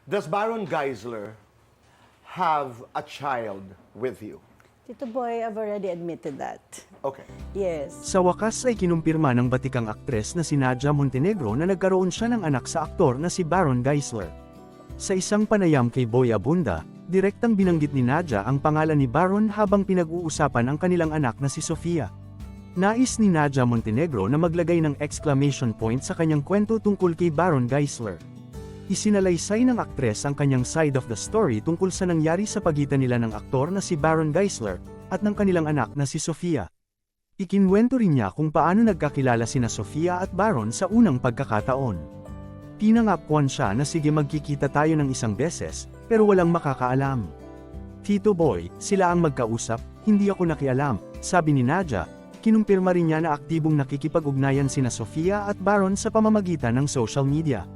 Does Baron Geisler have a child with you? Tito Boy, I've already admitted that. Okay. Yes. Sa wakas ay kinumpirma ng batikang aktres na si Nadia Montenegro na nagkaroon siya ng anak sa aktor na si Baron Geisler. Sa isang panayam kay Boy Abunda, direktang binanggit ni Nadia ang pangalan ni Baron habang pinag-uusapan ang kanilang anak na si Sofia. Nais ni Nadia Montenegro na maglagay ng exclamation point sa kanyang kwento tungkol kay Baron Geisler. Isinalaysay ng aktres ang kanyang side of the story tungkol sa nangyari sa pagitan nila ng aktor na si Baron Geisler at ng kanilang anak na si Sofia. Ikinwento rin niya kung paano nagkakilala sina Sofia at Baron sa unang pagkakataon. Pinangakwan siya na sige magkikita tayo ng isang beses, pero walang makakaalam. Tito Boy, sila ang magkausap, hindi ako nakialam, sabi ni Nadia. Kinumpirma rin niya na aktibong nakikipag-ugnayan sina Sofia at Baron sa pamamagitan ng social media.